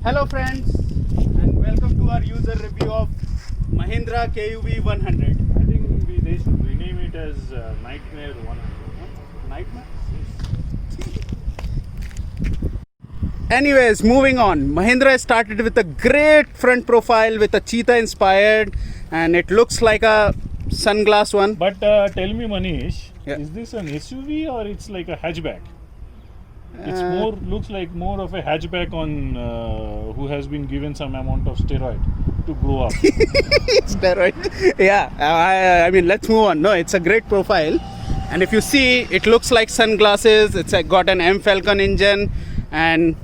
Hello friends, and welcome to our user review of Mahindra KUV 100. I think they should rename it as Nightmare 100. Nightmare? Anyways, moving on. Mahindra started with a great front profile with a cheetah inspired, and it looks like a sunglass one. But tell me, Manish, Yeah. is this an SUV or it's like a hatchback? It's more looks like more of a hatchback on who has been given some amount of steroid to grow up. Steroid. Yeah, I mean, let's move on. No, it's a great profile, and if you see, it looks like sunglasses. It's got an M Falcon engine, and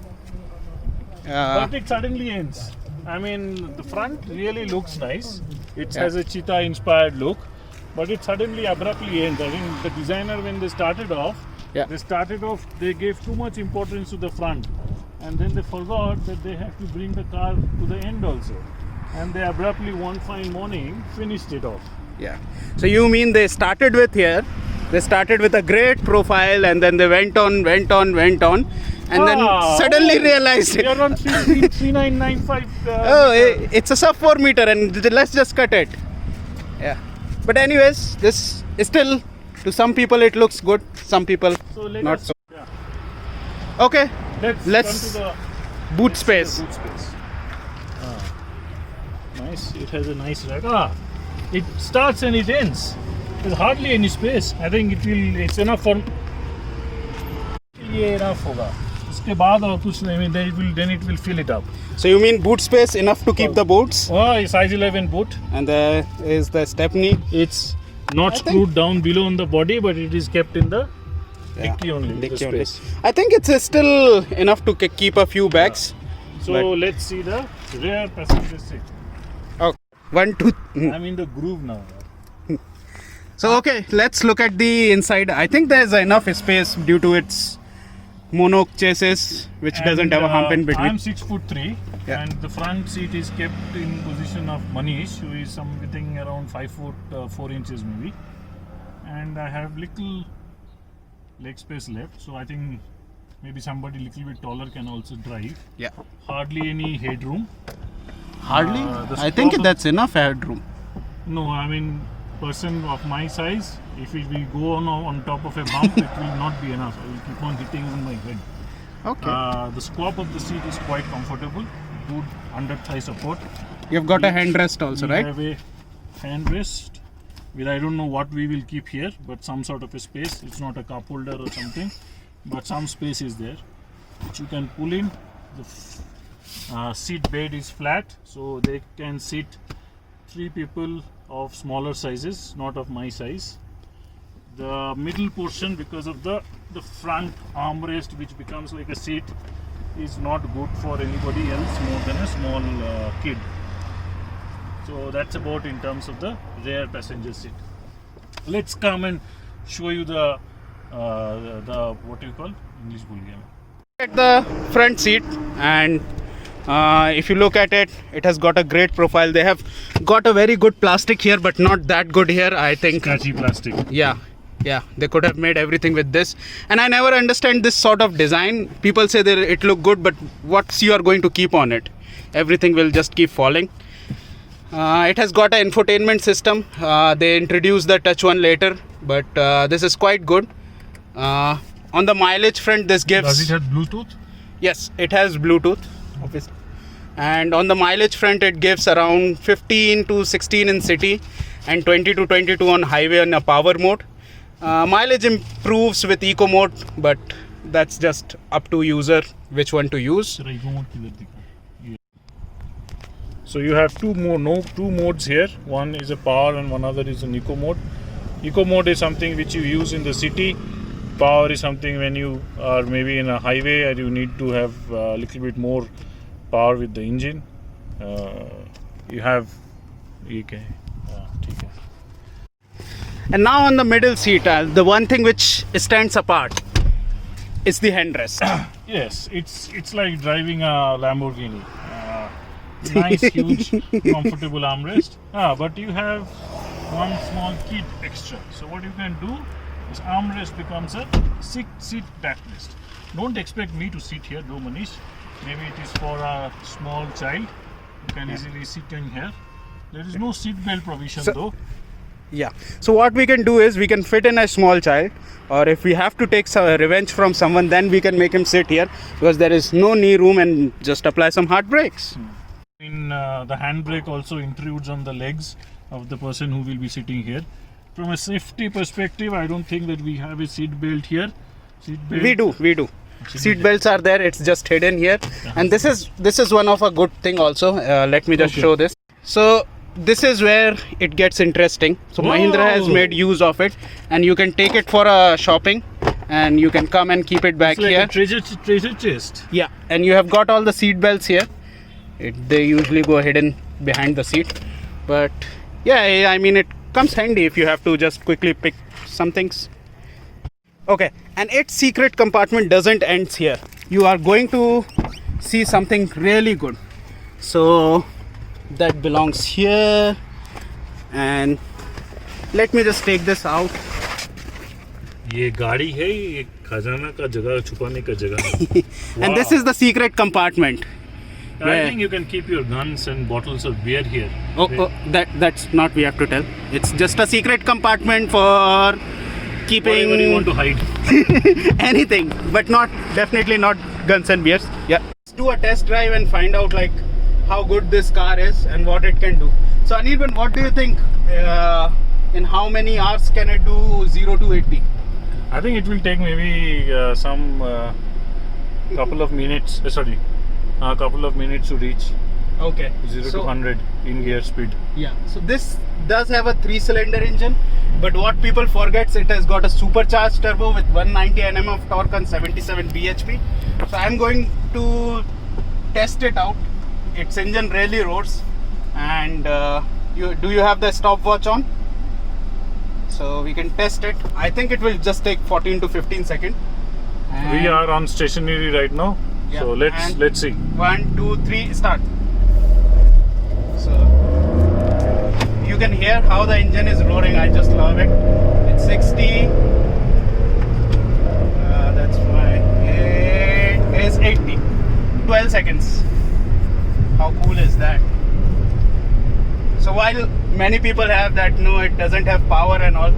But it suddenly ends. I mean, the front really looks nice. It has a cheetah inspired look, but it suddenly abruptly ends. I think the designer, when they started off, they gave too much importance to the front, and then they forgot that they have to bring the car to the end also. And they abruptly, one fine morning, finished it off. yeah. So you mean they started with here? They started with a great profile, and then they went on, and then suddenly realized it. You're on 3995. It's a sub 4 meter, and let's just cut it. Yeah. But anyways, this is still, to some people it looks good, some people So let not us, so. yeah. Okay, Let's let's come to the boot space. boot space. Nice. It has a nice rack. It starts and it ends. There's hardly any space. I think it's enough for. ये enough होगा. उसके बाद और कुछ नहीं. I mean, then it will fill it up. So you mean boot space enough to keep the boots? Oh, size 11 boot. And there is the stepney. It's not screwed down below on the body, but it is kept in the dicky only. Dicky the only. space. I think it's still enough to keep a few bags. So But- let's see the rear passenger seat. Oh, 1, 2. I'm in the groove now. So okay, let's look at the inside. I think there's enough space due to its monocoque chassis, which doesn't have a hump in between. I'm 6'3", Yeah. and the front seat is kept in position of Manish, who is something around 5'4" maybe. And I have little leg space left, so I think maybe somebody little bit taller can also drive. Yeah. Hardly any headroom. Hardly. The I think squab- that's enough headroom. No, I mean, person of my size, if it will go on top of a bump, it will not be enough. I will keep on hitting on my head. Okay. The squat of the seat is quite comfortable. Good under thigh support. You've got a handrest also, We right? have a handrest with, I don't know what we will keep here, but some sort of a space. It's not a cup holder or something, but some space is there which you can pull in. The seat bed is flat, so they can sit 3 people of smaller sizes, not of my size. The middle portion, because of the front armrest, which becomes like a seat, is not good for anybody else more than a small kid. So that's about in terms of the rear passenger seat. Let's come and show you the what you call English Bulgarian. At the front seat, and if you look at it, it has got a great profile. They have got a very good plastic here, but not that good here, I think. Scratchy plastic. Yeah, they could have made everything with this, and I never understand this sort of design. People say that it look good, but what's you are going to keep on it? Everything will just keep falling. It has got an infotainment system. They introduced the touch one later, but this is quite good. On the mileage front, this gives. Does it have Bluetooth? Yes, it has Bluetooth, obviously. And on the mileage front, it gives around 15 to 16 in city and 20 to 22 on highway on a power mode. Mileage improves with eco mode, but that's just up to user which one to use. So you have two modes here. One is a power and one other is an eco mode. Eco mode is something which you use in the city. Power is something when you are maybe in a highway and you need to have a little bit more power with the engine. You have okay. And now on the middle seat, the one thing which stands apart is the handrest. Yes, it's like driving a Lamborghini. Nice, huge, comfortable armrest. But you have one small kit extra. So what you can do is armrest becomes a 6-seat backrest. Don't expect me to sit here, though, Manish. Maybe it is for a small child who can easily sit in here. There is no seat belt provision, So- though. Yeah. So what we can do is we can fit in a small child, or if we have to take some revenge from someone, then we can make him sit here because there is no knee room and just apply some hard brakes. The handbrake also intrudes on the legs of the person who will be sitting here. From a safety perspective, I don't think that we have a seat belt here. Seat belt. We do. Seat belts are there. It's just hidden here, and this is one of a good thing also. Let me just Okay. show this. So this is where it gets interesting. So Mahindra has Whoa. made use of it, and you can take it for a shopping, and you can come and keep it back It's like here. a treasure chest. Yeah, and you have got all the seat belts here. They usually go hidden behind the seat, but yeah, I mean it comes handy if you have to just quickly pick some things. Okay, and its secret compartment doesn't end here. You are going to see something really good. So that belongs here, and let me just take this out. ये गाड़ी है, ये खजाना का जगह छुपाने का जगह. And this is the secret compartment. I think you can keep your guns and bottles of beer here. Oh, that's not we have to tell. It's just a secret compartment for keeping Whatever you want to hide. anything, but definitely not guns and beers. Yeah. Let's do a test drive and find out like how good this car is and what it can do. So Anirban, what do you think? In how many hours can it do 0 to 80? I think it will take maybe couple of minutes. A couple of minutes to reach Okay. 0 to 100 in gear speed. Yeah, so this does have a 3-cylinder engine, but what people forgets, it has got a supercharged turbo with 190 Nm of torque and 77 bhp. So I'm going to test it out. Its engine really roars. And do you have the stopwatch on? So we can test it. I think it will just take 14 to 15 seconds. We are on stationary right now, Yeah, so and- let's see. 1, 2, 3, start. So you can hear how the engine is roaring. I just love it. It's 60. That's fine. It is 80. 12 seconds. How cool is that? So while many people have that, no, it doesn't have power and all,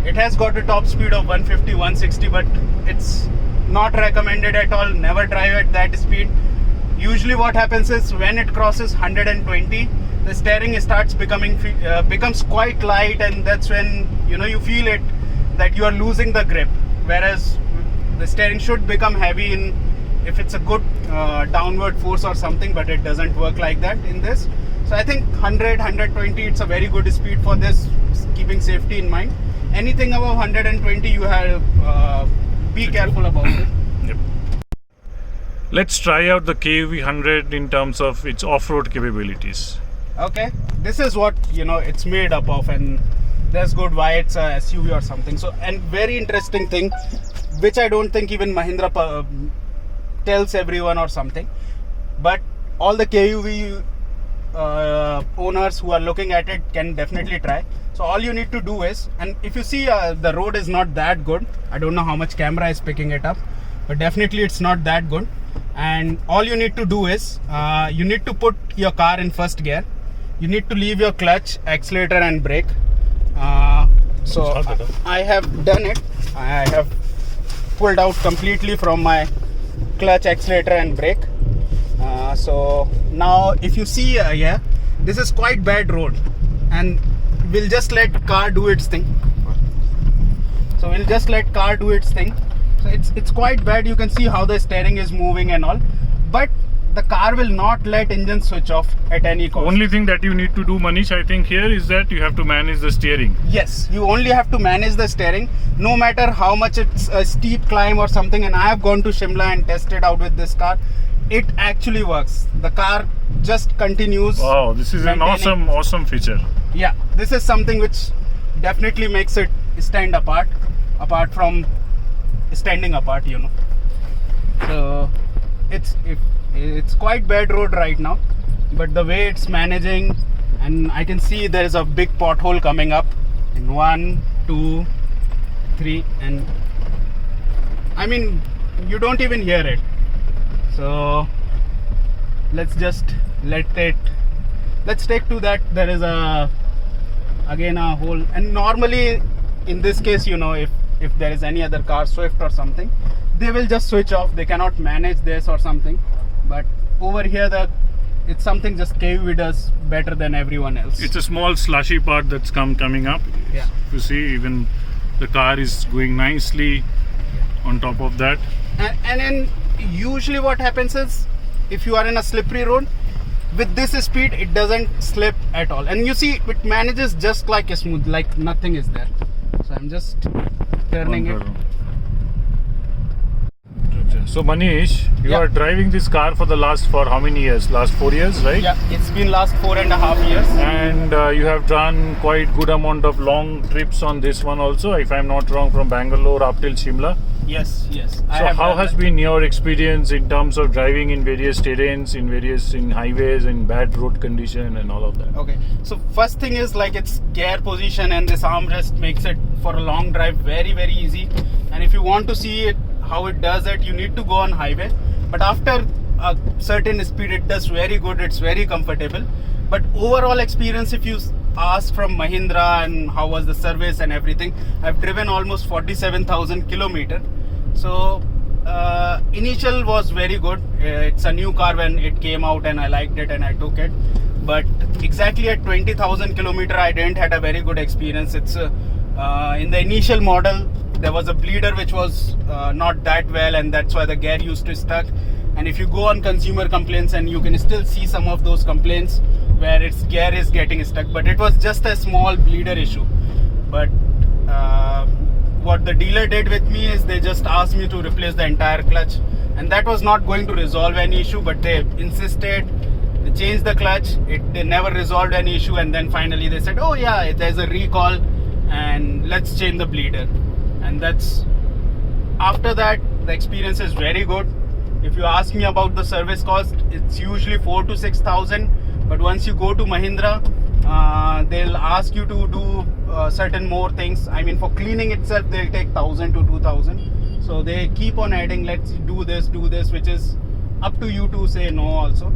it has got a top speed of 150, 160, but it's not recommended at all. Never drive at that speed. Usually what happens is when it crosses 120, the steering starts becomes quite light, and that's when you feel it that you are losing the grip, whereas the steering should become heavy if it's a good downward force or something, but it doesn't work like that in this. So I think 100, 120, it's a very good speed for this, keeping safety in mind. Anything above 120, you have be careful about it. Yep. Let's try out the KUV 100 in terms of its off-road capabilities. Okay, this is what it's made up of, and that's good why it's a SUV or something. So, and very interesting thing, which I don't think even Mahindra tells everyone or something, but all the KUV owners who are looking at it can definitely try. So all you need to do is, and if you see the road is not that good, I don't know how much camera is picking it up, but definitely it's not that good. And all you need to do is you need to put your car in first gear. You need to leave your clutch, accelerator and brake. So I have done it. I have pulled out completely from my clutch, accelerator and brake. So now if you see this is quite bad road, and we'll just let car do its thing. So we'll just let car do its thing. So it's quite bad. You can see how the steering is moving and all, but the car will not let engine switch off at any cost. Only thing that you need to do, Manish, I think here is that you have to manage the steering. Yes, you only have to manage the steering, no matter how much it's a steep climb or something. And I have gone to Shimla and tested out with this car. It actually works. The car just continues. Wow, this is an awesome feature. Yeah, this is something which definitely makes it stand apart from standing apart, So it's quite bad road right now, but the way it's managing, and I can see there is a big pothole coming up in 1, 2, 3, and I mean you don't even hear it. So let's just let's take to that. There is again a whole, and normally in this case, you know, if there is any other car, Swift or something, they will just switch off. They cannot manage this or something. But over here, it's something just KUV does better than everyone else. It's a small slushy part that's coming up. Yeah. You see, even the car is going nicely on top of that. And then usually what happens is, if you are in a slippery road, with this speed it doesn't slip at all, and you see it manages just like a smooth, like nothing is there. So I'm just turning it. So Manish, you Yeah. are driving this car for how many years? Last 4 years, right? Yeah, it's been last 4.5 years. And you have done quite good amount of long trips on this one also, if I'm not wrong, from Bangalore up till Shimla. Yes. So how has been your experience in terms of driving in various terrains, in highways, in bad road condition and all of that? Okay, so first thing is, like, its gear position and this armrest makes it for a long drive very, very easy. And if you want to see it, how it does it, you need to go on highway. But after a certain speed, it does very good. It's very comfortable. But overall experience, if you ask from Mahindra and how was the service and everything, I've driven almost 47,000 kilometers. So initial was very good. It's a new car when it came out, and I liked it and I took it. But exactly at 20,000 kilometers, I didn't had a very good experience. It's in the initial model, there was a bleeder which was not that well, and that's why the gear used to stuck. And if you go on consumer complaints, and you can still see some of those complaints where its gear is getting stuck, but it was just a small bleeder issue. But what the dealer did with me is they just asked me to replace the entire clutch, and that was not going to resolve any issue, but they insisted. They changed the clutch. They never resolved any issue, and then finally they said, oh yeah, there's a recall and let's change the bleeder. And that's, after that, the experience is very good. If you ask me about the service cost, it's usually 4,000 to 6,000. But once you go to Mahindra, they'll ask you to do certain more things. I mean, for cleaning itself, they'll take 1,000 to 2,000. So they keep on adding, let's do this, which is up to you to say no also.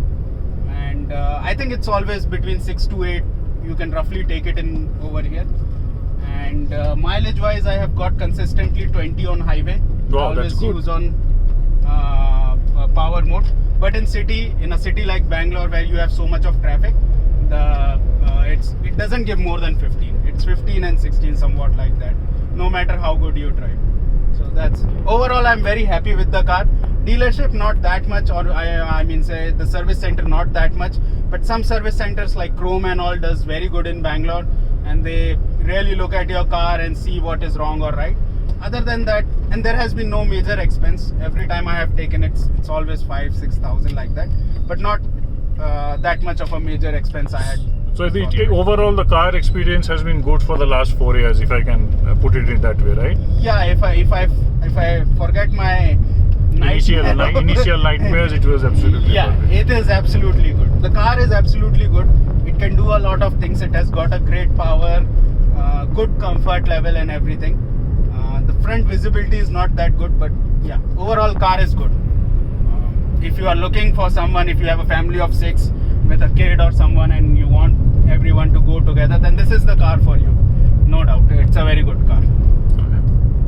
And I think it's always between 6 to 8. You can roughly take it in over here. And mileage wise, I have got consistently 20 on highway. Wow, I that's always good. use on power mode. But in a city like Bangalore, where you have so much of traffic, it doesn't give more than 15. It's 15 and 16, somewhat like that, no matter how good you drive. So that's overall, I'm very happy with the car. Dealership not that much, or I mean, say the service center not that much, but some service centers like Chrome and all does very good in Bangalore, and they really look at your car and see what is wrong or right. Other than that, and there has been no major expense. Every time I have taken it, it's always 5,000-6,000 like that, but not that much of a major expense I had. So overall, the car experience has been good for the last 4 years, if I can put it in that way, right? Yeah, if I forget my initial nightmares, it was absolutely perfect. It is absolutely good. The car is absolutely good. It can do a lot of things. It has got a great power, good comfort level and everything. The front visibility is not that good, but yeah, overall car is good. If you are looking for someone, if you have a family of 6 with a kid or someone, and you want everyone to go together, then this is the car for you. No doubt, it's a very good car.